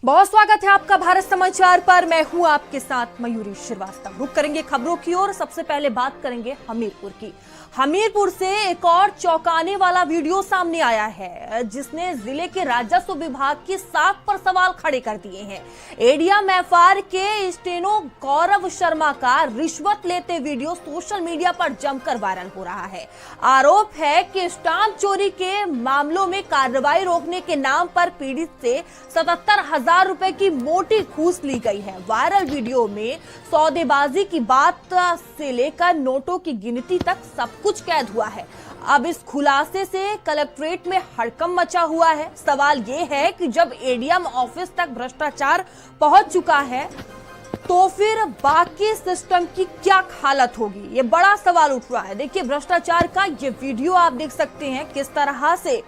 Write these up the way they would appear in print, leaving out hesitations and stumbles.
बहुत स्वागत है आपका भारत समाचार पर। मैं हूं आपके साथ मयूरी श्रीवास्तव। रुक करेंगे खबरों की ओर। सबसे पहले बात करेंगे हमीरपुर की। हमीरपुर से एक और चौंकाने वाला वीडियो सामने आया है, जिसने जिले के राजस्व विभाग की साख पर सवाल खड़े कर दिए हैं। एडीएम एफआर के स्टेनो गौरव शर्मा का रिश्वत लेते वीडियो सोशल मीडिया पर जमकर वायरल हो रहा है। आरोप है कि स्टाम्प चोरी के मामलों में कार्रवाई रोकने के नाम पर पीड़ित से 77,000 रुपए की मोटी घूस ली गई है। वायरल वीडियो में सौदेबाजी की बात से लेकर नोटों की गिनती तक सब कुछ कैद हुआ है। अब इस खुलासे से कलेक्ट्रेट में हड़कंप मचा हुआ है। सवाल ये है कि जब एडीएम ऑफिस तक भ्रष्टाचार पहुंच चुका है तो फिर बाकी सिस्टम की क्या हालत होगी, ये बड़ा सवाल उठ रहा है। देखिए, भ्रष्टाचार का ये वीडियो आप देख सकते हैं, किस तरह से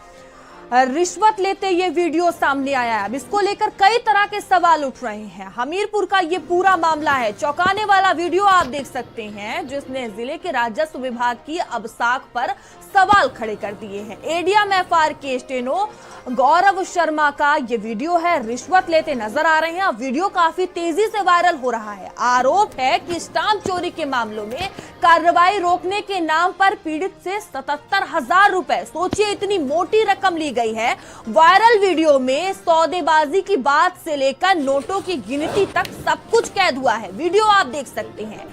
रिश्वत लेते ये वीडियो सामने आया है। अब इसको लेकर कई तरह के सवाल उठ रहे हैं। हमीरपुर का ये पूरा मामला है। चौंकाने वाला वीडियो आप देख सकते हैं, जिसने जिले के राजस्व विभाग की अब साख पर सवाल खड़े कर दिए हैं। एडीएम एफआर के स्टेनो गौरव शर्मा का ये वीडियो है, रिश्वत लेते नजर आ रहे हैं। अब वीडियो काफी तेजी से वायरल हो रहा है। आरोप है कि स्टाम्प चोरी के मामलों में कार्रवाई रोकने के नाम पर पीड़ित से 77,000 रुपए, सोचिए इतनी मोटी रकम ली गई है। वायरल वीडियो में सौदेबाजी की बात से लेकर नोटों की गिनती तक सब कुछ कैद हुआ है। वीडियो आप देख सकते हैं।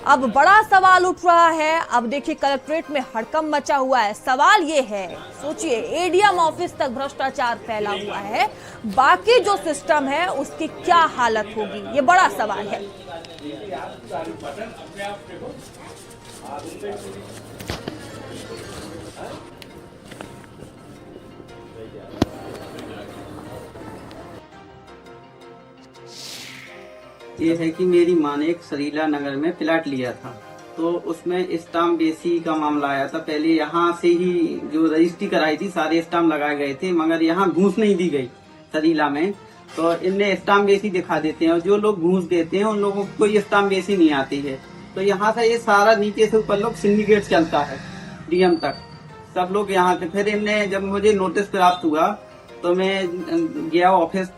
अब बड़ा सवाल उठ रहा है। अब देखिए, कलेक्ट्रेट में हड़कंप मचा हुआ है। सवाल ये है, सोचिए एडीएम ऑफिस तक भ्रष्टाचार फैला हुआ है, बाकी जो सिस्टम है उसकी क्या हालत होगी, ये बड़ा सवाल है। ये है कि मेरी माँ ने एक सरीला नगर में प्लाट लिया था, तो उसमें स्टाम्प बेसी का मामला आया था। पहले यहाँ से ही जो रजिस्ट्री कराई थी, सारे स्टाम्प लगाए गए थे, मगर यहाँ घूस नहीं दी गई सरीला में। तो इनने स्टाम्प बेसी दिखा देते हैं, और जो लोग घूस देते हैं उन लोगों को कोई स्टाम्प बेसी नहीं आती है। तो यहाँ से ये सारा नीचे से ऊपर लोग सिंडिकेट चलता है, डीएम तक सब लोग यहाँ से। फिर इनने जब मुझे नोटिस प्राप्त हुआ तो मैं गया ऑफिस,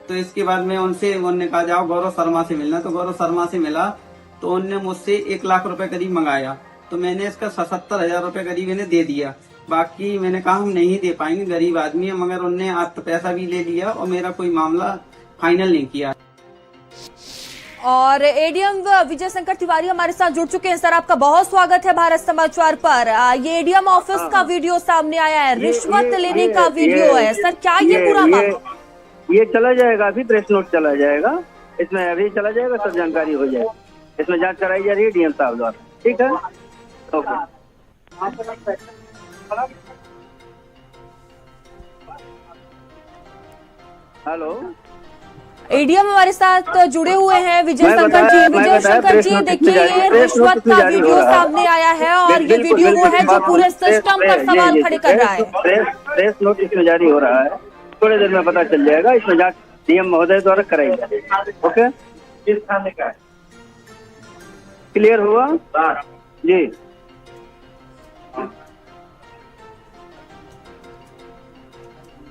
तो इसके बाद में उन्होंने कहा जाओ गौरव शर्मा से मिलना। तो गौरव शर्मा से मिला तो उनने मुझसे 1 लाख रुपए करीब मंगाया। तो मैंने इसका 77,000 रुपए करीब इन्हें दे दिया। बाकी मैंने कहा हम नहीं दे पाएंगे, गरीब आदमी है, मगर उनने आज तो पैसा भी ले लिया और मेरा कोई मामला फाइनल नहीं किया। और एडीएम विजय शंकर तिवारी हमारे साथ जुड़ चुके हैं। सर, आपका बहुत स्वागत है भारत समाचार पर। ये एडीएम ऑफिस का वीडियो सामने आया है, रिश्वत लेने का वीडियो है। सर, क्या ये पूरा मामला? ये चला जाएगा, अभी प्रेस नोट चला जाएगा, इसमें अभी चला जाएगा, सब जानकारी हो जाएगी। इसमें जांच कराई जा रही है डीएम साहब द्वारा। ठीक है, ओके। हेलो, एडीएम हमारे साथ जुड़े हुए हैं विजय शंकर जी। विजय शंकर जी, देखिए ये रिश्वत का वीडियो सामने आया है, और ये वीडियो वो है जो पूरे सिस्टम पर सवाल खड़े कर रहा है। प्रेस नोट इसमें जारी हो रहा है, थोड़ी देर में पता चल जाएगा। इसमें जांच डीएम महोदय द्वारा कराई जाएगी। ओके, किस थाने का है? क्लियर हुआ जी?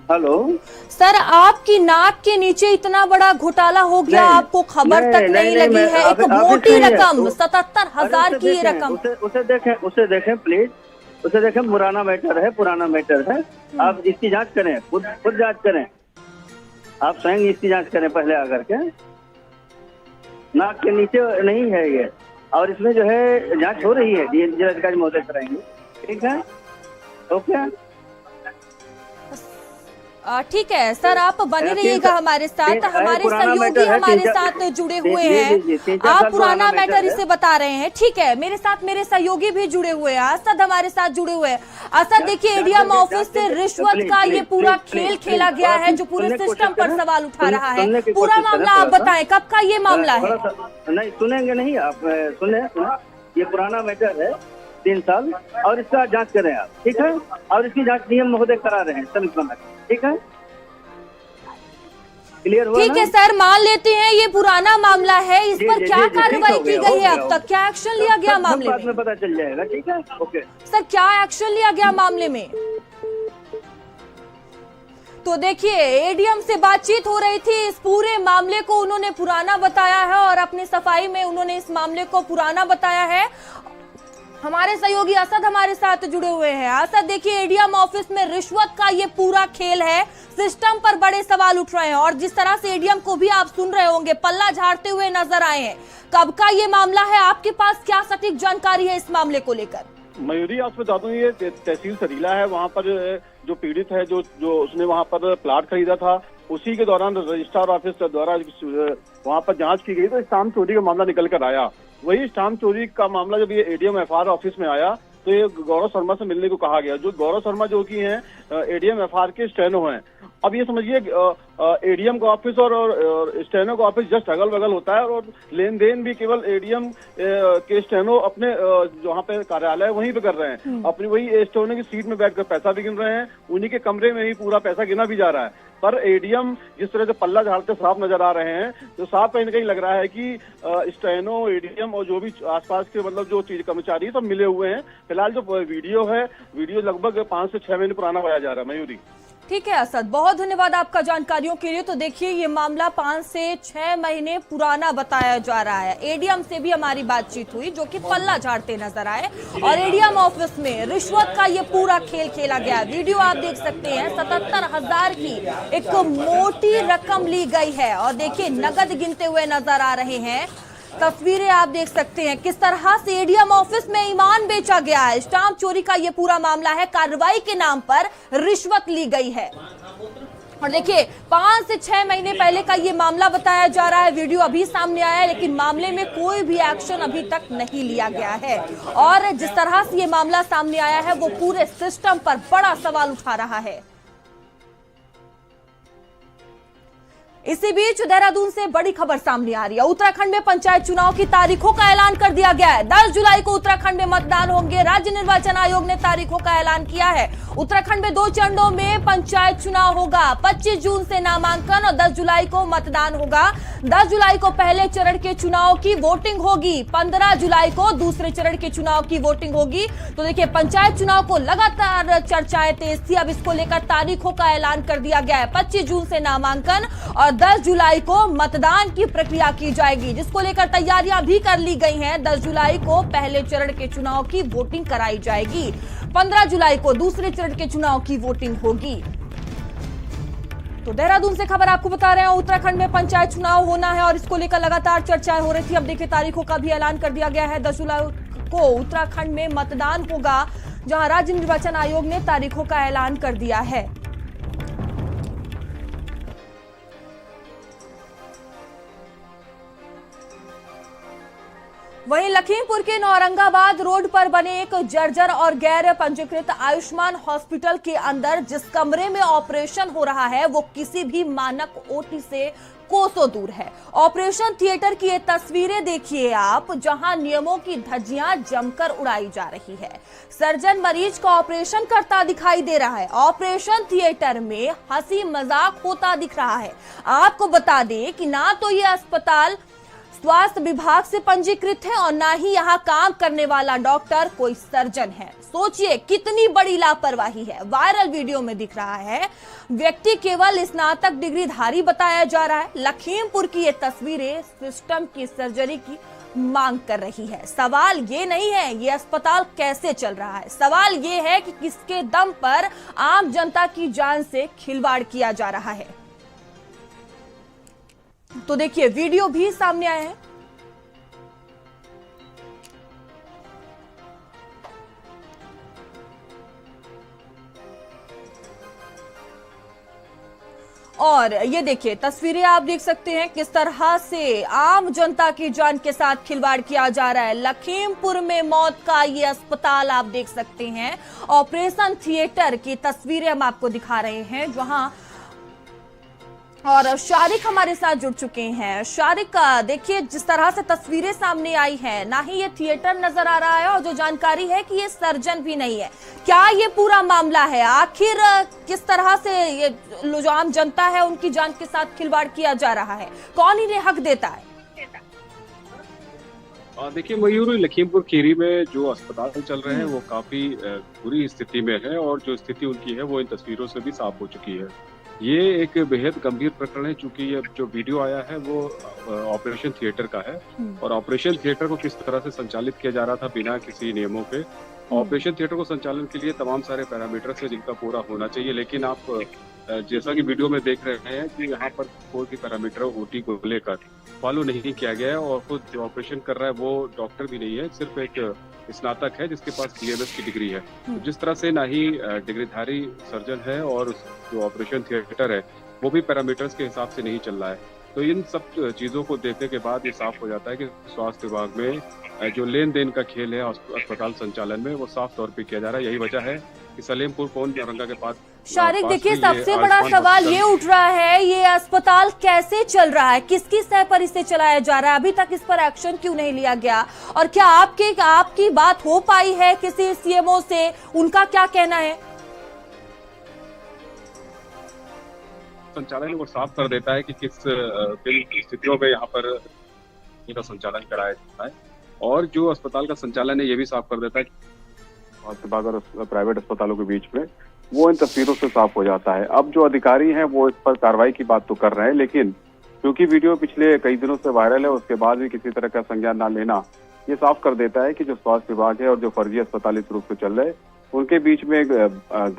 हेलो सर, आपकी नाक के नीचे इतना बड़ा घोटाला हो गया, आपको खबर तक नहीं लगी है? एक मोटी रकम 77,000 की ये रकम, उसे देखें प्लीज, उसे देखें। पुराना मैटर है। आप इसकी जांच करें, खुद जांच करें, आप स्वयं इसकी जांच करें पहले आकर के। नाक के नीचे नहीं है ये, और इसमें जो है जांच हो रही है, जिलाधिकारी महोदय कराएंगे। ठीक है, ओके, ठीक है। सर, आप बने रहिएगा हमारे साथ। हमारे सहयोगी हमारे साथ जुड़े हुए हैं। आप पुराना मैटर इसे बता रहे हैं, ठीक है। मेरे साथ मेरे सहयोगी भी जुड़े हुए हैं, असद हमारे साथ जुड़े हुए हैं। असद, देखिए एडीएम ऑफिस से रिश्वत का ये पूरा खेल खेला गया है, जो पूरे सिस्टम पर सवाल उठा रहा है। पूरा मामला आप बताएं, कब का ये मामला है? नहीं सुनेंगे, नहीं आप सुने। ये पुराना मैटर है, 3 साल, और इसका जांच करें आप। ठीक है, और इसकी जांच डीएम महोदय करा रहे हैं समिति में। ठीक है, क्लियर हुआ? ठीक है सर, मान लेते हैं ये पुराना मामला है, इस पर क्या कार्रवाई की गई है अब तक? क्या एक्शन लिया गया मामले में? पता चल जाएगा। ठीक है, ओके। सर, क्या एक्शन लिया गया मामले में? तो देखिए, एडीएम से बातचीत हो रही थी, इस पूरे मामले को उन्होंने पुराना बताया है और अपनी सफाई में उन्होंने इस मामले को पुराना बताया है। हमारे सहयोगी असद हमारे साथ जुड़े हुए हैं। असद, देखिए, एडीएम ऑफिस में रिश्वत का ये पूरा खेल है, सिस्टम पर बड़े सवाल उठ रहे हैं और जिस तरह से एडीएम को भी आप सुन रहे होंगे, पल्ला झाड़ते हुए नजर आए हैं। कब का ये मामला है, आपके पास क्या सटीक जानकारी है इस मामले को लेकर? मयूरी, आपको बता दूं, ये तहसील सरीला है। वहाँ पर जो पीड़ित है, जो उसने वहाँ पर प्लाट खरीदा था, उसी के दौरान रजिस्ट्रार ऑफिस द्वारा वहाँ पर जांच की गई तो स्टाम्प चोरी का मामला निकल कर आया। वही स्टाम्प चोरी का मामला जब ये एडीएम एफआर ऑफिस में आया तो ये गौरव शर्मा से मिलने को कहा गया। जो गौरव शर्मा जो कि हैं एडीएम एफआर के स्टेनो हैं। अब ये समझिए एडीएम का ऑफिस और स्टेनो का ऑफिस जस्ट अगल बगल होता है और लेन देन भी केवल एडीएम के स्टेनो अपने जहाँ पे कार्यालय है वहीं पे कर रहे हैं। अपनी वही स्टेनो की सीट में बैठकर पैसा भी गिन रहे हैं, उन्हीं के कमरे में ही पूरा पैसा गिना भी जा रहा है। पर एडीएम जिस तरह से पल्ला झाड़ते साफ नजर आ रहे हैं, तो साफ कहीं ना कहीं लग रहा है कि स्टेनो, एडीएम और जो भी आसपास के मतलब जो चीज कर्मचारी सब मिले हुए हैं। फिलहाल जो वीडियो है, वीडियो लगभग 5 से 6 महीने पुराना पाया जा रहा है। मयूरी, ठीक है असद, बहुत धन्यवाद आपका जानकारियों के लिए। तो देखिए, ये मामला 5 से 6 महीने पुराना बताया जा रहा है। एडीएम से भी हमारी बातचीत हुई जो कि पल्ला झाड़ते नजर आए और एडीएम ऑफिस में रिश्वत का ये पूरा खेल खेला गया। वीडियो आप देख सकते हैं, 77,000 की एक मोटी रकम ली गई है और देखिए नगद गिनते हुए नजर आ रहे हैं। तस्वीरें आप देख सकते हैं किस तरह से एडीएम ऑफिस में ईमान बेचा गया है। स्टाम्प चोरी का ये पूरा मामला है, कार्रवाई के नाम पर रिश्वत ली गई है। और देखिए, 5 से 6 महीने पहले का ये मामला बताया जा रहा है। वीडियो अभी सामने आया है लेकिन मामले में कोई भी एक्शन अभी तक नहीं लिया गया है और जिस तरह से ये मामला सामने आया है वो पूरे सिस्टम पर बड़ा सवाल उठा रहा है। इसी बीच देहरादून से बड़ी खबर सामने आ रही है। उत्तराखंड में पंचायत चुनाव की तारीखों का ऐलान कर दिया गया है। 10 जुलाई को उत्तराखंड में मतदान होंगे। राज्य निर्वाचन आयोग ने तारीखों का ऐलान किया है। उत्तराखंड में 2 चरणों में पंचायत चुनाव होगा। 25 जून से नामांकन और 10 जुलाई को मतदान होगा। 10 जुलाई को पहले चरण के चुनाव की वोटिंग होगी। 15 जुलाई को दूसरे चरण के चुनाव की वोटिंग होगी। तो देखिए, पंचायत चुनाव को लगातार चर्चाएं तेज थी। अब इसको लेकर तारीखों का ऐलान कर दिया गया है। 25 जून से नामांकन और 10 जुलाई को मतदान की प्रक्रिया की जाएगी, जिसको लेकर तैयारियां भी कर ली गई हैं। 10 जुलाई को पहले चरण के चुनाव की वोटिंग कराई जाएगी। 15 जुलाई को दूसरे चरण के चुनाव की वोटिंग होगी। तो देहरादून से खबर आपको बता रहे हैं, उत्तराखंड में पंचायत चुनाव होना है और इसको लेकर लगातार चर्चाएं हो रही थी। अब देखिए, तारीखों का भी ऐलान कर दिया गया है। 10 जुलाई को उत्तराखंड में मतदान होगा, जहां राज्य निर्वाचन आयोग ने तारीखों का ऐलान कर दिया है। वहीं लखीमपुर के औरंगाबाद रोड पर बने एक जर्जर और गैर पंजीकृत आयुष्मान हॉस्पिटल के अंदर जिस कमरे में ऑपरेशन हो रहा है वो किसी भी मानक ओटी से कोसों दूर है। ऑपरेशन थिएटर की ये तस्वीरें देखिए आप, जहां नियमों की धज्जियां जमकर उड़ाई जा रही है। सर्जन मरीज का ऑपरेशन करता दिखाई दे रहा है। ऑपरेशन थिएटर में हंसी मजाक होता दिख रहा है। आपको बता दें कि ना तो ये अस्पताल स्वास्थ्य विभाग से पंजीकृत है और ना ही यहाँ काम करने वाला डॉक्टर कोई सर्जन है। सोचिए कितनी बड़ी लापरवाही है। वायरल वीडियो में दिख रहा है व्यक्ति केवल स्नातक डिग्रीधारी बताया जा रहा है। लखीमपुर की ये तस्वीरें सिस्टम की सर्जरी की मांग कर रही है। सवाल ये नहीं है ये अस्पताल कैसे चल रहा है, सवाल ये है कि किसके दम पर आम जनता की जान से खिलवाड़ किया जा रहा है। तो देखिए, वीडियो भी सामने आए हैं। और ये देखिए, तस्वीरें आप देख सकते हैं किस तरह से आम जनता की जान के साथ खिलवाड़ किया जा रहा है। लखीमपुर में मौत का ये अस्पताल आप देख सकते हैं। ऑपरेशन थिएटर की तस्वीरें हम आपको दिखा रहे हैं, जहां और शारिक हमारे साथ जुड़ चुके हैं। शारिक, देखिए जिस तरह से तस्वीरें सामने आई हैं, ना ही ये थिएटर नजर आ रहा है और जो जानकारी है कि ये सर्जन भी नहीं है। क्या ये पूरा मामला है? आखिर किस तरह से ये जो आम जनता है उनकी जान के साथ खिलवाड़ किया जा रहा है? कौन इन्हें हक देता है? देखिए मयूर, लखीमपुर खीरी में जो अस्पताल चल रहे हैं वो काफी बुरी स्थिति में है और जो स्थिति उनकी है वो इन तस्वीरों से भी साफ हो चुकी है। ये एक बेहद गंभीर प्रकरण है, चूंकि ये जो वीडियो आया है वो ऑपरेशन थिएटर का है और ऑपरेशन थिएटर को किस तरह से संचालित किया जा रहा था बिना किसी नियमों के। ऑपरेशन थिएटर को संचालन के लिए तमाम सारे पैरामीटर्स है जिनका पूरा होना चाहिए, लेकिन आप जैसा कि वीडियो में देख रहे हैं कि यहाँ पर कोई भी पैरामीटर ओटी को लेकर फॉलो नहीं किया गया है और खुद जो ऑपरेशन कर रहा है वो डॉक्टर भी नहीं है, सिर्फ एक स्नातक है जिसके पास BMS की डिग्री है। तो जिस तरह से ना ही डिग्रीधारी सर्जन है और जो ऑपरेशन थिएटर है वो भी पैरामीटर्स के हिसाब से नहीं चल रहा है। तो इन सब चीजों को देखने के बाद ये साफ हो जाता है कि स्वास्थ्य विभाग में जो लेन देन का खेल है अस्पताल संचालन में वो साफ तौर पे किया जा रहा है। यही वजह है कि सलेमपुर पौन औरंगा के पास शारिक, देखिए सबसे बड़ा सवाल ये उठ रहा है, ये अस्पताल कैसे चल रहा है, किसकी सह पर इसे चलाया जा रहा है, अभी तक इस पर एक्शन क्यों नहीं लिया गया और क्या आपकी बात हो पाई है किसी CMO से, उनका क्या कहना है? संचालन वो साफ कर देता है कि किस स्थितियों में यहाँ पर इनका संचालन कराया जाता है और जो अस्पताल का संचालन है ये भी साफ कर देता है स्वास्थ्य विभाग और प्राइवेट अस्पतालों के बीच में, वो इन तस्वीरों से साफ हो जाता है। अब जो अधिकारी हैं वो इस पर कार्रवाई की बात तो कर रहे हैं, लेकिन क्योंकि वीडियो पिछले कई दिनों से वायरल है उसके बाद भी किसी तरह का संज्ञान न लेना ये साफ कर देता है कि जो स्वास्थ्य विभाग है और जो फर्जी अस्पताल इस रूप से चल रहे हैं उनके बीच में एक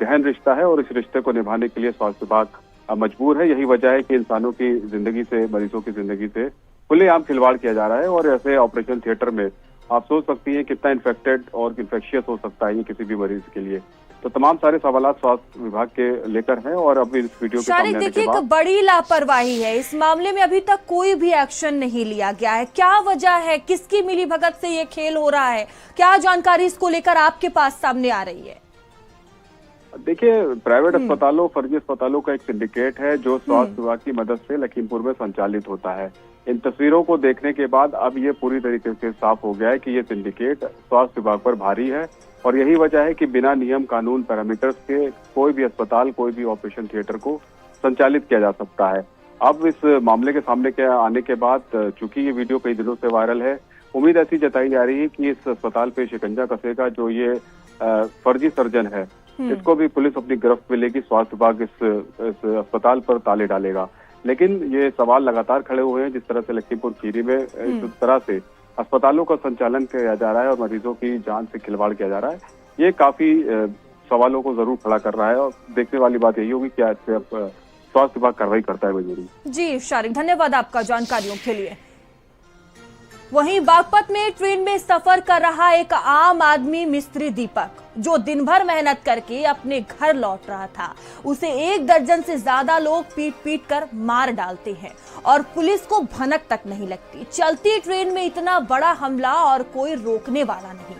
गहन रिश्ता है और इस रिश्ते को निभाने के लिए स्वास्थ्य विभाग मजबूर है। यही वजह है कि इंसानों की जिंदगी से, मरीजों की जिंदगी से खुलेआम खिलवाड़ किया जा रहा है और ऐसे ऑपरेशन थिएटर में आप सोच सकती हैं कितना इन्फेक्टेड और इन्फेक्शियस हो सकता है ये किसी भी मरीज के लिए। तो तमाम सारे सवाल स्वास्थ्य विभाग के लेकर हैं और अभी इस वीडियो के सामने आने के बाद एक बड़ी लापरवाही है इस मामले में, अभी तक कोई भी एक्शन नहीं लिया गया है। क्या वजह है, किसकी मिलीभगत से ये खेल हो रहा है, क्या जानकारी इसको लेकर आपके पास सामने आ रही है? देखिए, प्राइवेट अस्पतालों, फर्जी अस्पतालों का एक सिंडिकेट है जो स्वास्थ्य विभाग की मदद से लखीमपुर में संचालित होता है। इन तस्वीरों को देखने के बाद अब ये पूरी तरीके से साफ हो गया है कि ये सिंडिकेट स्वास्थ्य विभाग पर भारी है और यही वजह है कि बिना नियम, कानून, पैरामीटर्स के कोई भी अस्पताल, कोई भी ऑपरेशन थिएटर को संचालित किया जा सकता है। अब इस मामले के सामने के आने के बाद, चूंकि ये वीडियो कई दिनों से वायरल है, उम्मीद ऐसी जताई जा रही है कि इस अस्पताल पे शिकंजा कसेगा जो ये फर्जी सर्जन है, इसको भी पुलिस अपनी गिरफ्त में लेगी, स्वास्थ्य विभाग इस अस्पताल पर ताले डालेगा। लेकिन ये सवाल लगातार खड़े हुए हैं, जिस तरह से लखीमपुर खीरी में इस तरह से अस्पतालों का संचालन किया जा रहा है और मरीजों की जान से खिलवाड़ किया जा रहा है, ये काफी सवालों को जरूर खड़ा कर रहा है और देखने वाली बात यही होगी कि आज से अब स्वास्थ्य विभाग कार्रवाई करता है। मजबूरी जी शारिक, धन्यवाद आपका जानकारियों के लिए। वहीं बागपत में ट्रेन में सफर कर रहा एक आम आदमी मिस्त्री दीपक, जो दिन भर मेहनत करके अपने घर लौट रहा था, उसे 1 दर्जन से ज्यादा लोग पीट पीट कर मार डालते हैं और पुलिस को भनक तक नहीं लगती। चलती ट्रेन में इतना बड़ा हमला और कोई रोकने वाला नहीं,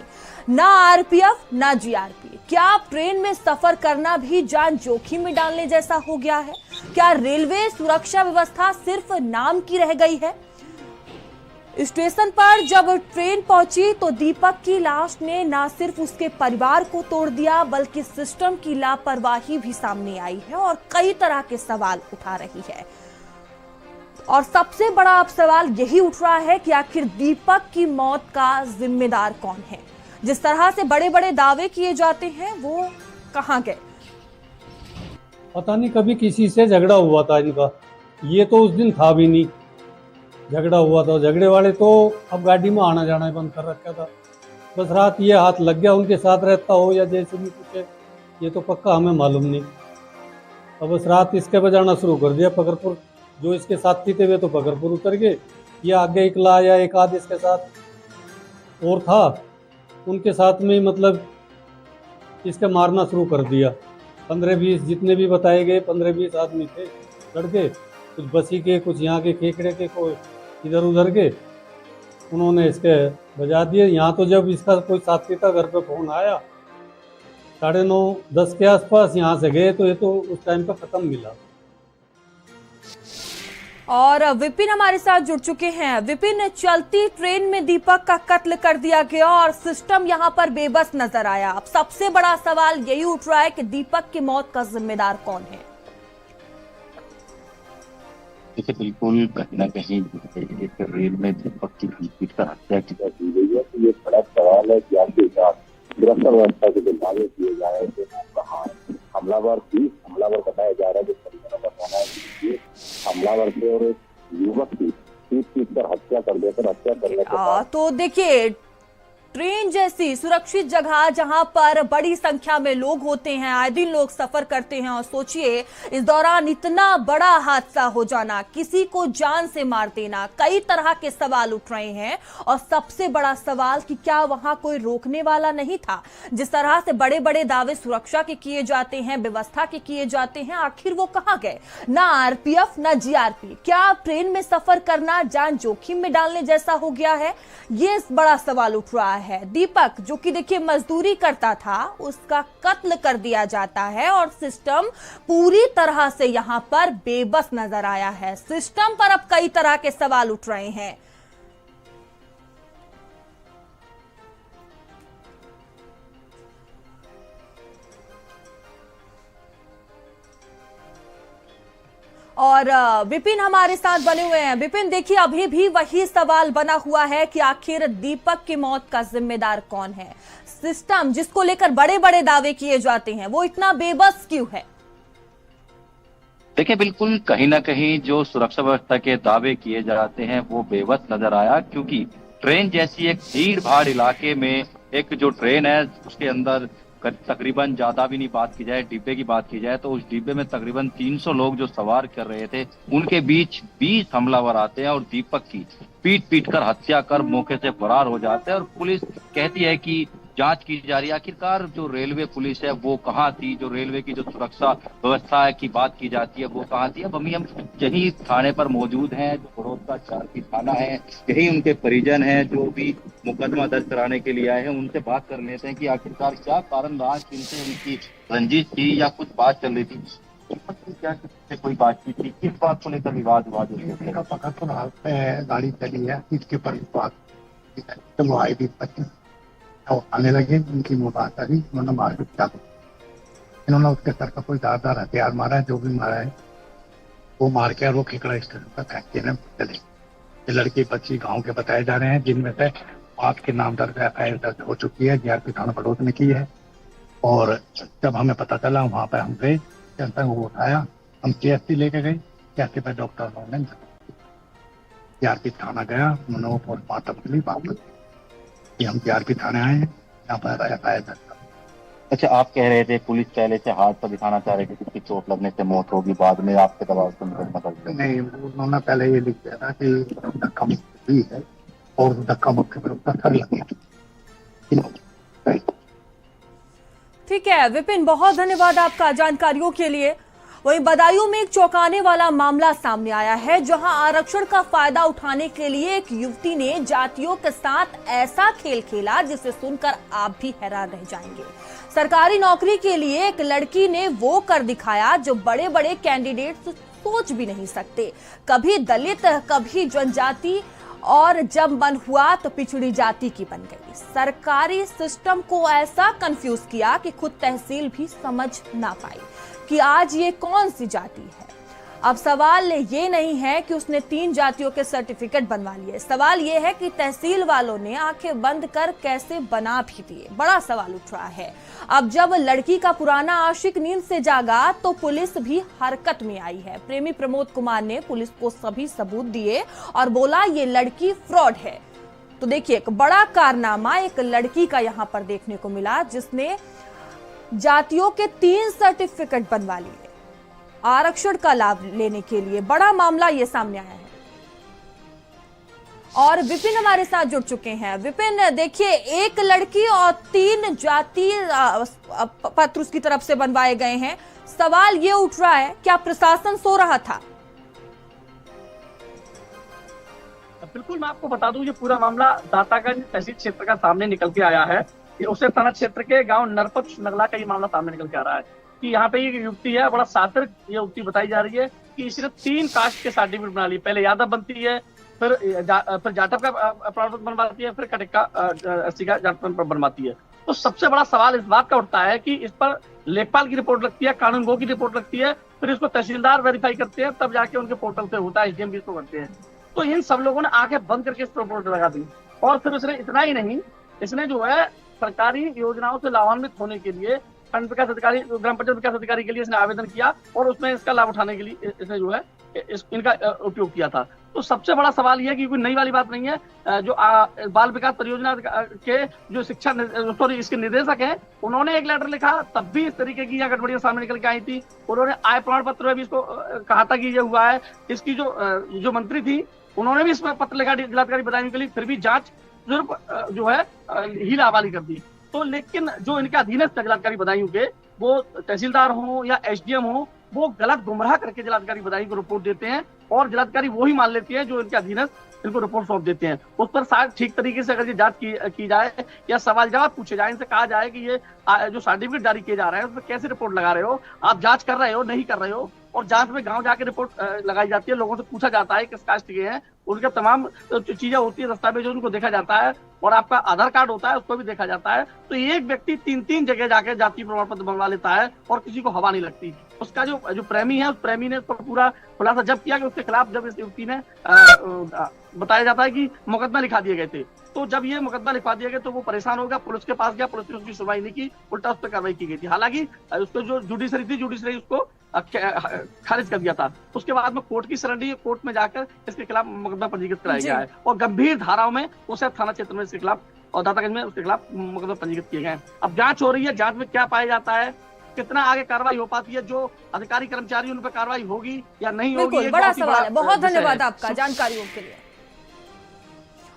ना RPF ना GRP। क्या आप ट्रेन में सफर करना भी जान जोखिम में डालने जैसा हो गया है? क्या रेलवे सुरक्षा व्यवस्था सिर्फ नाम की रह गई है? स्टेशन पर जब ट्रेन पहुंची तो दीपक की लाश ने न सिर्फ उसके परिवार को तोड़ दिया, बल्कि सिस्टम की लापरवाही भी सामने आई है और कई तरह के सवाल उठा रही है। और सबसे बड़ा अब सवाल यही उठ रहा है कि आखिर दीपक की मौत का जिम्मेदार कौन है? जिस तरह से बड़े बड़े दावे किए जाते हैं वो कहां गए? पता नहीं, कभी किसी से झगड़ा हुआ था इनका, ये तो उस दिन था भी नहीं। झगड़ा हुआ था, झगड़े वाले तो अब गाड़ी में आना जाना बंद कर रखा था। बस रात ये हाथ लग गया, उनके साथ रहता हो या जैसे भी कुछ है, ये तो पक्का हमें मालूम नहीं। अब बस रात इसके बजाना शुरू कर दिया। पकरपुर जो इसके साथी थे वे तो पकरपुर उतर गए, ये आगे इकला या एक आध इसके साथ और था, उनके साथ में मतलब इसके मारना शुरू कर दिया। 15-20 जितने भी बताए गए 15-20 आदमी थे लड़के, कुछ बसी के, कुछ यहाँ के खेकड़े के, कोई इधर उधर के, उन्होंने इसके बजा दिए। यहाँ तो जब इसका कोई साथी था, घर पे फोन आया 9:30-10 के आसपास, यहाँ से गए तो ये तो उस टाइम पे खत्म मिला। और विपिन हमारे साथ जुड़ चुके हैं। विपिन, चलती ट्रेन में दीपक का कत्ल कर दिया गया और सिस्टम यहाँ पर बेबस नजर आया। अब सबसे बड़ा सवाल यही उठ रहा है कि दीपक की मौत का जिम्मेदार कौन है? देखिए, बिल्कुल कहीं ना कहीं एक रेल में दीपक की पीट कर हत्या की गई है। तो ये बड़ा सवाल है कि आगे गिरफ्तार व्यवस्था के जो दावे किए जा रहे थे वो कहाँ हमलावर थी, हमलावर बताया जा रहा है, जो परिजनों का कहना है कि ये हमलावर थे और एक युवक की पीट कर हत्या कर देकर हत्या करने के बाद तो देखिए, ट्रेन जैसी सुरक्षित जगह जहां पर बड़ी संख्या में लोग होते हैं, आए दिन लोग सफर करते हैं, और सोचिए इस दौरान इतना बड़ा हादसा हो जाना, किसी को जान से मार देना, कई तरह के सवाल उठ रहे हैं। और सबसे बड़ा सवाल कि क्या वहां कोई रोकने वाला नहीं था? जिस तरह से बड़े बड़े दावे सुरक्षा के किए जाते हैं, व्यवस्था के किए जाते हैं, आखिर वो कहां गए? ना आरपीएफ ना जीआरपी। क्या ट्रेन में सफर करना जान जोखिम में डालने जैसा हो गया है? ये बड़ा सवाल उठ रहा है। दीपक, जो कि देखिए मजदूरी करता था, उसका कत्ल कर दिया जाता है और सिस्टम पूरी तरह से यहां पर बेबस नजर आया है। सिस्टम पर अब कई तरह के सवाल उठ रहे हैं। और विपिन हमारे साथ बने हुए हैं। विपिन, देखिए अभी भी वही सवाल बना हुआ है कि आखिर दीपक की मौत का जिम्मेदार कौन है? सिस्टम जिसको लेकर बड़े बड़े दावे किए जाते हैं, वो इतना बेबस क्यों है? देखिए, बिल्कुल कहीं ना कहीं जो सुरक्षा व्यवस्था के दावे किए जाते हैं वो बेबस नजर आया, क्योंकि ट्रेन जैसी एक भीड़ भाड़ इलाके में एक जो ट्रेन है उसके अंदर तकरीबन, ज्यादा भी नहीं बात की जाए, डिब्बे की बात की जाए तो उस डिब्बे में तकरीबन 300 लोग जो सवार कर रहे थे, उनके बीच 20 हमलावर आते हैं और दीपक की पीट कर हत्या कर मौके से फरार हो जाते हैं। और पुलिस कहती है कि जांच की जा रही है। आखिरकार जो रेलवे पुलिस है वो कहाँ थी? जो रेलवे की जो सुरक्षा व्यवस्था की बात की जाती है वो कहाँ थी? अब हम यही थाने पर मौजूद हैं, जो बड़ौद का चारपी थाना है, यही उनके परिजन हैं जो भी मुकदमा दर्ज कराने के लिए आए हैं। उनसे बात कर लेते हैं कि आखिरकार क्या कारण रहा, किनसे उनकी रंजिश थी या कुछ बात चल रही थी, क्या कोई बातचीत थी, किस बात को लेकर विवाद हुआ? गाड़ी चली है, इसके ऊपर बात तो वो आई भी आने लगे, उनकी मुबात आ गई, उन्होंने मार के चाकू, इन्होंने उसके सर का कोई धारदार हथियार मारा है, जो भी मारा है वो मार के और वो खेकड़ा इस तरह का फेंक के चले। ये लड़की बच्ची गांव के बताए जा रहे हैं, जिनमें से 5 के नाम दर्ज एफआईआर दर्ज हो चुकी है, जीआरपी थाना बड़ौद में की है। और जब हमें पता चला वहां पर हम गए, वो उठाया, हम CSC लेके गए, CSC पर डॉक्टर ने जीआरपी थाना गया, उन्होंने वो पोस्टमार्टम के लिए वापस हम जीआरपी थाने आए हैं, यहाँ पर एफआईआर दर्ज। अच्छा, आप कह रहे थे पुलिस पहले से हाथ पर दिखाना चाह रहे थे कि चोट लगने से मौत होगी, बाद में आपके दबाव से मतलब नहीं, उन्होंने पहले ये लिख दिया था कि धक्का मुक्की हुई है और धक्का मुक्की पर उसका सर लग गया। ठीक है विपिन, बहुत धन्यवाद आपका जानकारियों के लिए। वहीं बदायूं में एक चौंकाने वाला मामला सामने आया है, जहां आरक्षण का फायदा उठाने के लिए एक युवती ने जातियों के साथ ऐसा खेल खेला जिसे सुनकर आप भी हैरान रह जाएंगे। सरकारी नौकरी के लिए एक लड़की ने वो कर दिखाया जो बड़े बड़े कैंडिडेट सोच भी नहीं सकते। कभी दलित, कभी जनजाति, और जब मन हुआ तो पिछड़ी जाति की बन गई। सरकारी सिस्टम को ऐसा कंफ्यूज किया कि खुद तहसील भी समझ ना पाई कि आज ये कौन सी जाति है। अब सवाल ये नहीं है कि उसने 3 जातियों के सर्टिफिकेट बनवा लिए, सवाल ये है कि तहसील वालों ने आंखें बंद कर कैसे बना भी दिए। बड़ा सवाल उठ रहा है। अब जब लड़की का पुराना आशिक नींद से जागा तो पुलिस भी हरकत में आई है। प्रेमी प्रमोद कुमार ने पुलिस को सभी सबूत दिए और बोला ये लड़की फ्रॉड है। तो देखिए, एक बड़ा कारनामा एक लड़की का यहां पर देखने को मिला, जिसने जातियों के 3 सर्टिफिकेट बनवा लिए आरक्षण का लाभ लेने के लिए। बड़ा मामला ये सामने आया है। और विपिन हमारे साथ जुड़ चुके हैं। विपिन, देखिए, एक लड़की और 3 जाति पत्र उसकी तरफ से बनवाए गए हैं। सवाल ये उठ रहा है, क्या प्रशासन सो रहा था? बिल्कुल, मैं आपको बता दूं, ये पूरा मामला दातागंज तहसील क्षेत्र का सामने निकल के आया है। उसे थाना क्षेत्र के गांव नरपत नगला का ये मामला सामने निकल के आ रहा है कि यहाँ पे एक युवती है, बड़ा सातिर ये युवती बताई जा रही है कि इसने 3 कास्ट के सर्टिफिकेट बना लिए। पहले यादव बनती है, फिर जाटव का प्रमाण पत्र बनवाती है, फिर कटक्का एससी का जाट बनवाती है। तो सबसे बड़ा सवाल इस बात का उठता है कि इस पर लेखपाल की रिपोर्ट लगती है, कानून गो की रिपोर्ट लगती है, फिर इसको तहसीलदार वेरीफाई करते हैं, तब जाके उनके पोर्टल से होता है, एसडीएम भी इसको करते हैं। तो इन सब लोगों ने आंखें बंद करके इस पर रिपोर्ट लगा दी। और फिर इसने इतना ही नहीं, इसने जो है सरकारी योजनाओं से लाभान्वित होने के लिए खंड विकास अधिकारी, ग्राम पंचायत विकास अधिकारी के लिए इसने आवेदन किया और उसमें इसका लाभ उठाने के लिए इसने जो है इनका उपयोग किया था। तो सबसे बड़ा सवाल यह है कि कोई नई वाली बात नहीं है। जो बाल विकास परियोजना के जो इसके निदेशक हैं, उन्होंने एक लेटर लिखा, तब भी इस तरीके की यह गड़बड़ियां सामने निकल के आई थी। उन्होंने आय प्रमाण पत्र में भी इसको कहा था कि ये हुआ है। इसकी जो मंत्री थी, उन्होंने भी इसमें पत्र लिखा जिलाधिकारी बदायूं के लिए, फिर भी जांच जो है हीला हवाली कर दी। तो लेकिन जो इनके अधीनस्थ जिलाधिकारी बदायूं के, वो तहसीलदार हो या एसडीएम हो, वो गलत गुमराह करके जिलाधिकारी बदायूं को रिपोर्ट देते हैं और जिलाधिकारी वो ही मान लेती है जो इनके अधीनस्थ इनको रिपोर्ट सौंप देते हैं। उस पर शायद ठीक तरीके से अगर ये जांच की जाए या सवाल जवाब पूछे जाए, इनसे कहा जाए कि ये जो सर्टिफिकेट जारी किए जा रहे हैं उसमें कैसे रिपोर्ट लगा रहे हो, आप जांच कर रहे हो नहीं कर रहे हो। और जांच में गांव जाके रिपोर्ट लगाई जाती है, लोगों से पूछा जाता है किस कास्ट के हैं, उनके तमाम चीजें होती है, दस्तावेज उनको देखा जाता है और आपका आधार कार्ड होता है उसको भी देखा जाता है। तो एक व्यक्ति 3-3 जगह जाके जाति प्रमाण पत्र बनवा लेता है और किसी को हवा नहीं लगती। उसका जो प्रेमी है, उस प्रेमी ने इसको पूरा खुलासा जब किया कि उसके खिलाफ जब इस युवती ने बताया जाता है कि मुकदमा लिखा दिए गए थे, तो जब ये मुकदमा लिखवा दिया गया तो वो परेशान हो गया, पुलिस के पास गया, पुलिस ने उसकी सुनवाई नहीं की, उल्टा उस पर कार्रवाई की गई थी। हालांकि उसको जो जुडिशरी थी, जुडिशरी उसको खारिज कर दिया था। उसके बाद में कोर्ट की शरण ली, कोर्ट में जाकर इसके खिलाफ मुकदमा पंजीकृत कराया गया है और गंभीर धाराओं में उसे थाना क्षेत्र में इसके खिलाफ और दातागंज में उसके खिलाफ मुकदमा पंजीकृत किए गए। अब जांच हो रही है, जांच में क्या पाया जाता है, कितना आगे कार्रवाई हो पाती है, जो अधिकारी कर्मचारी उन पर कार्रवाई होगी या नहीं होगी, बिल्कुल बड़ा सवाल है। बहुत धन्यवाद आपका जानकारियों के लिए।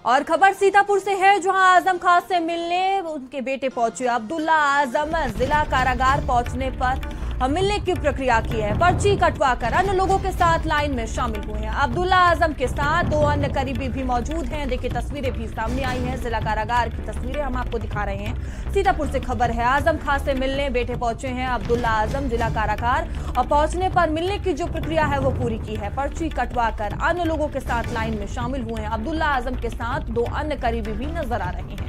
और खबर सीतापुर से है, जहां आजम खान से मिलने उनके बेटे पहुंचे। अब्दुल्ला आजम जिला कारागार पहुंचने पर मिलने की प्रक्रिया की है, पर्ची कटवाकर अन्य लोगों के साथ लाइन में शामिल हुए हैं। अब्दुल्ला आजम के साथ 2 अन्य करीबी भी मौजूद हैं। देखिए तस्वीरें भी सामने आई हैं, जिला कारागार की तस्वीरें हम आपको दिखा रहे हैं। सीतापुर से खबर है, आजम खान से मिलने बेटे पहुंचे हैं अब्दुल्ला आजम जिला कारागार और पहुंचने पर मिलने की जो प्रक्रिया है वो पूरी की है, पर्ची कटवाकर अन्य लोगों के साथ लाइन में शामिल हुए हैं। अब्दुल्ला आजम के साथ 2 अन्य करीबी भी नजर आ रहे हैं।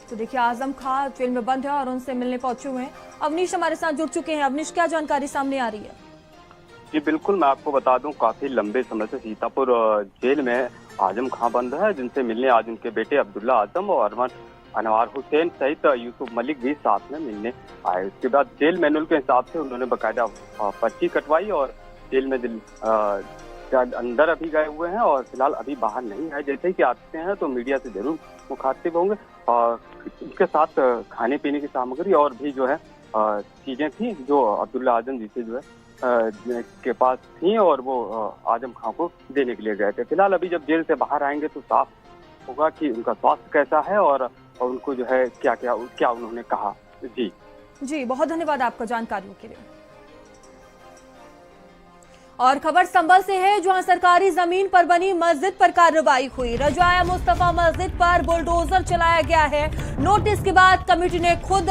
तो देखिए आजम खान जेल में बंद है और उनसे मिलने पहुंचे हुए हैं। अवनीश हमारे साथ जुड़ चुके हैं। अवनीश, क्या जानकारी सामने आ रही है? जी बिल्कुल, मैं आपको बता दूं, काफी लंबे समय से सीतापुर जेल में आजम खान बंद है, जिनसे मिलने आज उनके बेटे अब्दुल्ला आजम और अनवार हुसैन सहित यूसुफ मलिक भी साथ में मिलने आए। उसके बाद जेल मैनुअल के हिसाब से उन्होंने बाकायदा पर्ची कटवाई और जेल में अंदर अभी गए हुए हैं और फिलहाल अभी बाहर नहीं आए। जैसे ही कि आते हैं तो मीडिया से जरूर मुखातिब होंगे और उसके साथ खाने पीने की सामग्री और भी जो है चीजें थी जो अब्दुल्ला आजम जी से जो है के पास थी और वो आजम खान को देने के लिए गए थे। फिलहाल अभी जब जेल से बाहर आएंगे तो साफ होगा कि उनका स्वास्थ्य कैसा है और उनको जो है क्या उन्होंने कहा। जी बहुत धन्यवाद आपका जानकारियों के लिए। और खबर संभल से है, जहां सरकारी जमीन पर बनी मस्जिद पर कार्रवाई हुई। रजाया मुस्तफा मस्जिद पर बुलडोजर चलाया गया है। नोटिस के बाद कमेटी ने खुद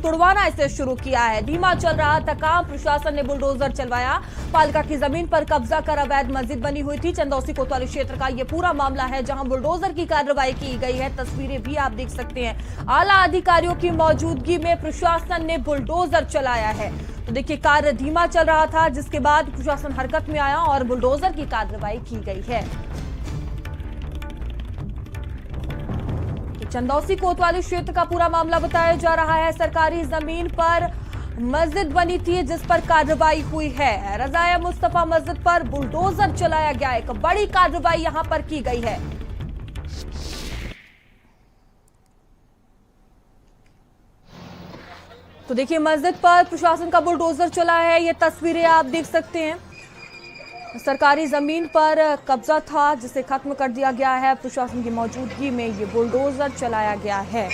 तुड़वाना इसे शुरू किया है। धीमा चल रहा था काम, प्रशासन ने बुलडोजर चलवाया। पालिका की जमीन पर कब्जा कर अवैध मस्जिद बनी हुई थी। चंदौसी कोतवाली क्षेत्र का ये पूरा मामला है, जहां बुलडोजर की कार्रवाई की गई है। तस्वीरें भी आप देख सकते हैं। आला अधिकारियों की मौजूदगी में प्रशासन ने बुलडोजर चलाया है। तो देखिए कार्य धीमा चल रहा था, जिसके बाद प्रशासन हरकत में आया और बुलडोजर की कार्रवाई की गई है। चंदौसी कोतवाली क्षेत्र का पूरा मामला बताया जा रहा है। सरकारी जमीन पर मस्जिद बनी थी जिस पर कार्रवाई हुई है। रजाया मुस्तफा मस्जिद पर बुलडोजर चलाया गया। एक बड़ी कार्रवाई यहां पर की गई है। तो देखिए मस्जिद पर प्रशासन का बुलडोजर चला है। ये तस्वीरें आप देख सकते हैं। सरकारी जमीन पर कब्जा था जिसे खत्म कर दिया गया है। प्रशासन की मौजूदगी में ये बुलडोजर चलाया गया है।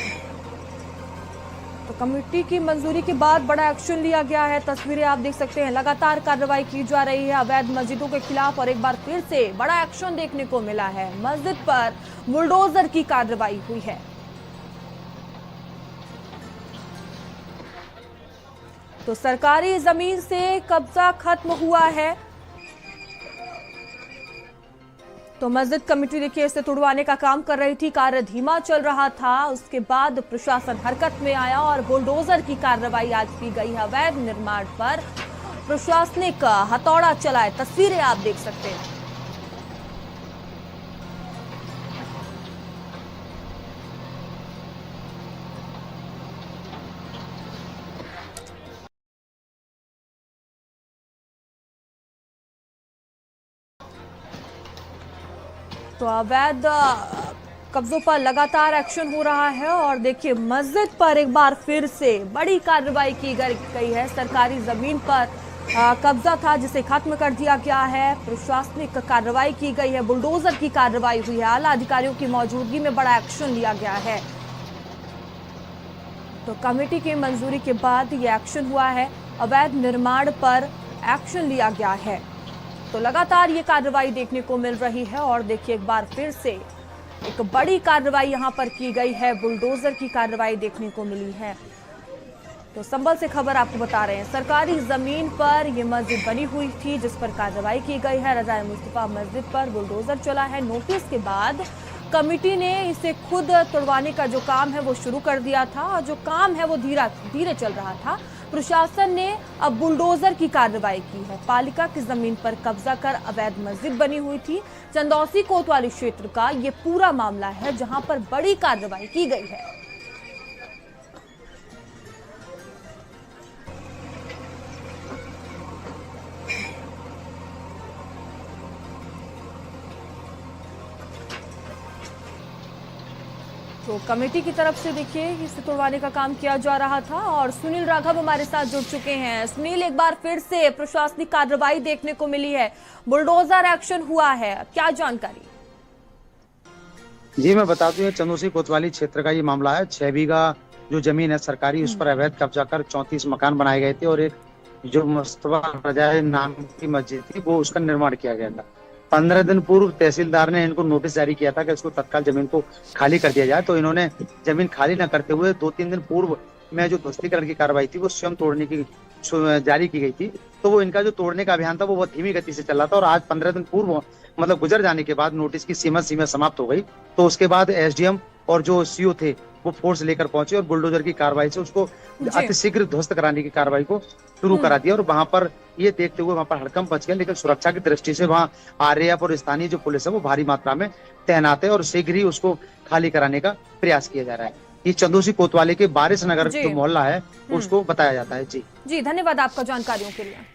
तो कमेटी की मंजूरी के बाद बड़ा एक्शन लिया गया है। तस्वीरें आप देख सकते हैं। लगातार कार्रवाई की जा रही है अवैध मस्जिदों के खिलाफ और एक बार फिर से बड़ा एक्शन देखने को मिला है। मस्जिद पर बुलडोजर की कार्रवाई हुई है। तो सरकारी जमीन से कब्जा खत्म हुआ है। तो मस्जिद कमेटी देखिए इसे तुड़वाने का काम कर रही थी। कार्य धीमा चल रहा था, उसके बाद प्रशासन हरकत में आया और बुलडोजर की कार्रवाई आज की गई है। अवैध निर्माण पर प्रशासनिक हथौड़ा चलाए, तस्वीरें आप देख सकते हैं। तो अवैध कब्जों पर लगातार एक्शन हो रहा है और देखिए मस्जिद पर एक बार फिर से बड़ी कार्रवाई की गई है। सरकारी जमीन पर कब्जा था जिसे खत्म कर दिया गया है। प्रशासनिक कार्रवाई की गई है, बुलडोजर की कार्रवाई हुई है, आला अधिकारियों की मौजूदगी में बड़ा एक्शन लिया गया है। तो कमेटी की मंजूरी के बाद ये एक्शन हुआ है, अवैध निर्माण पर एक्शन लिया गया है। तो लगातार ये कार्रवाई देखने को मिल रही है और देखिए एक बार फिर से एक बड़ी कार्रवाई यहां पर की गई है, बुलडोजर की कार्रवाई देखने को मिली है। तो संभल से खबर आपको बता रहे हैं, सरकारी जमीन पर यह मस्जिद बनी हुई थी जिस पर कार्रवाई की गई है। रजाए मुस्तफा मस्जिद पर बुलडोजर चला है। नोटिस के बाद कमेटी ने इसे खुद तोड़वाने का जो काम है वो शुरू कर दिया था और जो काम है वो धीरे चल रहा था। प्रशासन ने अब बुलडोजर की कार्रवाई की है। पालिका की जमीन पर कब्जा कर अवैध मस्जिद बनी हुई थी। चंदौसी कोतवाली क्षेत्र का ये पूरा मामला है जहां पर बड़ी कार्रवाई की गई है। तो कमेटी की तरफ से देखिए इसे तोड़वाने का काम किया जा रहा था और सुनील राघव हमारे साथ जुड़ चुके हैं। सुनील, एक बार फिर से प्रशासनिक कार्रवाई देखने को मिली है, बुलडोजर एक्शन हुआ है, क्या जानकारी? जी मैं बता दूं, चंदौसी कोतवाली क्षेत्र का ये मामला है। 6 बीघा जो जमीन है सरकारी, उस पर अवैध कब्जा कर 34 मकान बनाए गए थे और एक जो मुस्तफा रजाए नाम की मस्जिद थी वो उसका निर्माण किया गया था। 15 दिन पूर्व तहसीलदार ने इनको नोटिस जारी किया था कि इसको तत्काल जमीन को खाली कर दिया जाए। तो इन्होंने जमीन खाली न करते हुए 2-3 दिन पूर्व में जो ध्वस्तीकरण की कार्रवाई थी वो स्वयं तोड़ने की जारी की गई थी। तो वो इनका जो तोड़ने का अभियान था वो बहुत धीमी गति से चल रहा था और आज 15 दिन पूर्व मतलब गुजर जाने के बाद नोटिस की सीमा समाप्त हो गई। तो उसके बाद एसडीएम और जो सीओ थे वो फोर्स लेकर पहुंचे और बुलडोजर की कार्रवाई से उसको अतिशीघ्र ध्वस्त कराने की कार्रवाई को शुरू करा दिया। और वहां पर ये देखते हुए वहां पर हड़कंप मच गया, लेकिन सुरक्षा की दृष्टि से वहां आरएएफ और स्थानीय जो पुलिस है वो भारी मात्रा में तैनात है और शीघ्र ही उसको खाली कराने का प्रयास किया जा रहा है। ये चंदौसी कोतवाली के बारिश नगर जो मोहल्ला है उसको बताया जाता है। जी धन्यवाद आपका जानकारियों के लिए।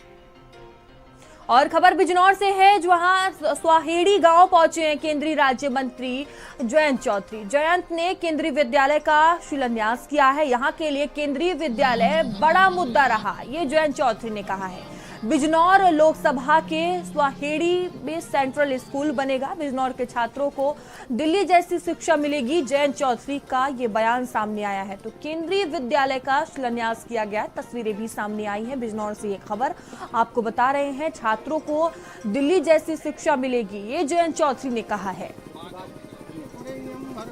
और खबर बिजनौर से है, जहां स्वाहेड़ी गांव पहुंचे हैं केंद्रीय राज्य मंत्री जयंत चौधरी। जयंत ने केंद्रीय विद्यालय का शिलान्यास किया है। यहां के लिए केंद्रीय विद्यालय बड़ा मुद्दा रहा, ये जयंत चौधरी ने कहा है। बिजनौर लोकसभा के स्वाहेड़ी में सेंट्रल स्कूल बनेगा, बिजनौर के छात्रों को दिल्ली जैसी शिक्षा मिलेगी, जयंत चौधरी का ये बयान सामने आया है। तो केंद्रीय विद्यालय का शिलान्यास किया गया, तस्वीरें भी सामने आई हैं। बिजनौर से ये खबर आपको बता रहे हैं, छात्रों को दिल्ली जैसी शिक्षा मिलेगी, ये जयंत चौधरी ने कहा है।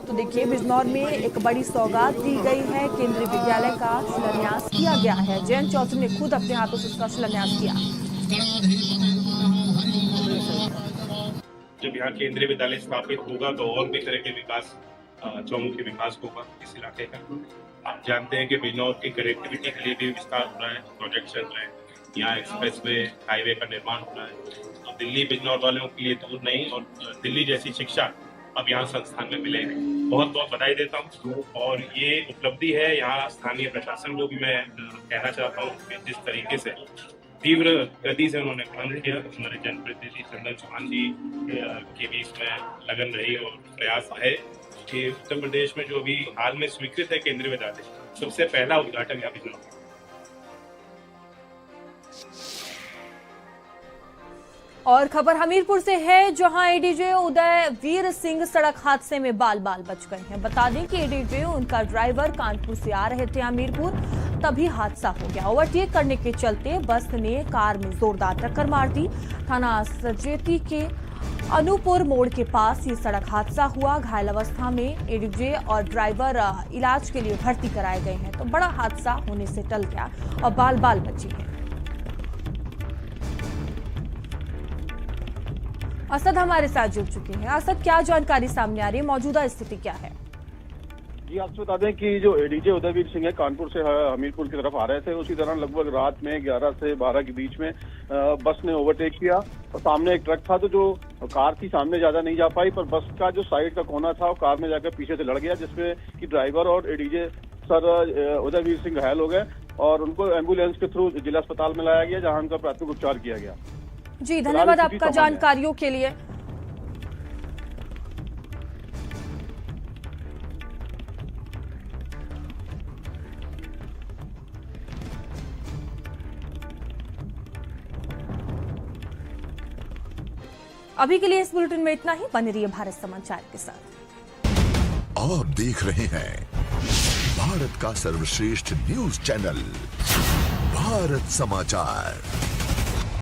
तो देखिए बिजनौर में एक बड़ी सौगात दी गई है, केंद्रीय विद्यालय का शिलान्यास किया गया है। जयंत चौधरी ने खुद अपने हाथों से इसका शिलान्यास किया। जब यहाँ केंद्रीय विद्यालय स्थापित होगा तो और भी तरह के विकास, चौमुखी विकास होगा इस इलाके का। आप जानते हैं कि बिजनौर की कनेक्टिविटी के लिए भी विस्तार हो रहा है, प्रोजेक्ट चल रहे हैं, यहाँ एक्सप्रेसवे हाईवे का निर्माण हो रहा है। तो दिल्ली बिजनौर वालों के लिए दूर नहीं और दिल्ली जैसी शिक्षा अब यहाँ संस्थान में मिलेगी। बहुत बहुत बधाई देता हूँ और ये उपलब्धि है यहाँ स्थानीय प्रशासन को भी मैं कहना चाहता हूँ कि जिस तरीके से तीव्र गति से उन्होंने काम किया, हमारे जनप्रतिनिधि चंदन चौहान जी के भी इसमें लगन रही और प्रयास है कि उत्तर प्रदेश में जो अभी हाल में स्वीकृत है केंद्रीय विद्यालय, सबसे पहला उद्घाटन यहाँ बिजनौर। और खबर हमीरपुर से है, जहां एडीजे उदय वीर सिंह सड़क हादसे में बाल बच गए हैं। बता दें कि एडीजे उनका ड्राइवर कानपुर से आ रहे थे हमीरपुर, तभी हादसा हो गया। ओवरटेक करने के चलते बस ने कार में जोरदार टक्कर मार दी। थाना सजेती के अनूपुर मोड़ के पास ये सड़क हादसा हुआ। घायल अवस्था में एडीजे और ड्राइवर इलाज के लिए भर्ती कराए गए हैं। तो बड़ा हादसा होने से टल गया और बाल बची है। असद हमारे साथ जुड़ चुके हैं। असद, क्या जानकारी सामने आ रही है, मौजूदा स्थिति क्या है? जी आपसे बता दें कि जो एडीजे उदयवीर सिंह है कानपुर से हमीरपुर की तरफ आ रहे थे, उसी दौरान लगभग रात में 11 से 12 के बीच में बस ने ओवरटेक किया और सामने एक ट्रक था, तो जो कार थी सामने ज्यादा नहीं जा पाई, पर बस का जो साइड का कोना था वो कार में जाकर पीछे से लड़ गया, जिसमें कि ड्राइवर और एडीजे सर उदयवीर सिंह घायल हो गए और उनको एम्बुलेंस के थ्रू जिला अस्पताल में लाया गया, जहां उनका प्राथमिक उपचार किया गया। जी धन्यवाद आपका जानकारियों के लिए। अभी के लिए इस बुलेटिन में इतना ही। बने रहिए भारत समाचार के साथ। आप देख रहे हैं भारत का सर्वश्रेष्ठ न्यूज चैनल भारत समाचार।